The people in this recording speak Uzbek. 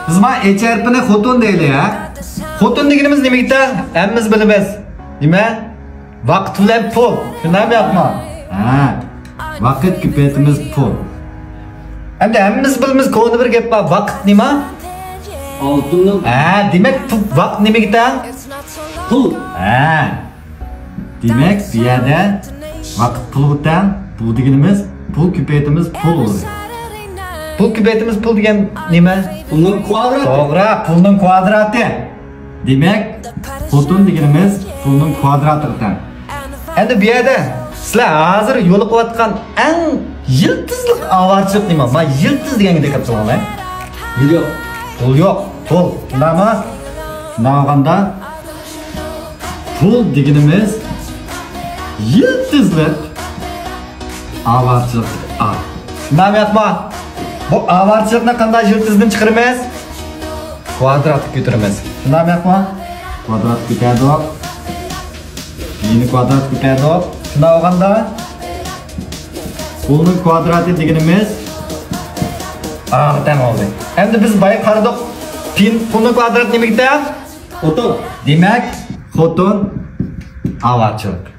Biz ma echarpini xotin deyli ya. Xotin deganimiz nima ekan? Hammamiz bilamiz. Nima? Vaqt bilan pul. Shundaymi yo'qmi? Ha. Vaqt ko'paytimiz pul. Endi hammamiz bilamiz, ko'ni bir gap bor. Vaqt nima? Oltinning. Ha, demak vaqt nima ekan? Pul. Ha. Demak, bu yerda vaqt pul ekan. Bu deganimiz pul ko'paytimiz pul bo'ladi. Pul ko'paytimiz pul degan nima? Pulning kvadrati. To'g'ri, pulning kvadrati. Demak, xotin deganimiz pulning kvadrati ekan. Endi bu yerda sizlar hozir yo'l qilayotgan eng yiltizlik avarchilik nima? Men yiltiz deganga diqqat qilaman. Yo'q. Pul yo'q, pul. Nima? Nag'anda pul deganimiz yiltizlik avarchilik. Nima yo'qmi? Bu avarchilikni qanday yiltizdan chiqaramiz? Kvadrat ko'taramiz. Nima yo'qmi? Kvadrat ko'tardik. Yeni kvadrat ko'tardik. Shunday olganda pulning kvadrati deganimiz tan oldi. Endi biz boya qaradik. Pulning kvadrati nima ekan? Xotin. Demak, xotin avarchilik.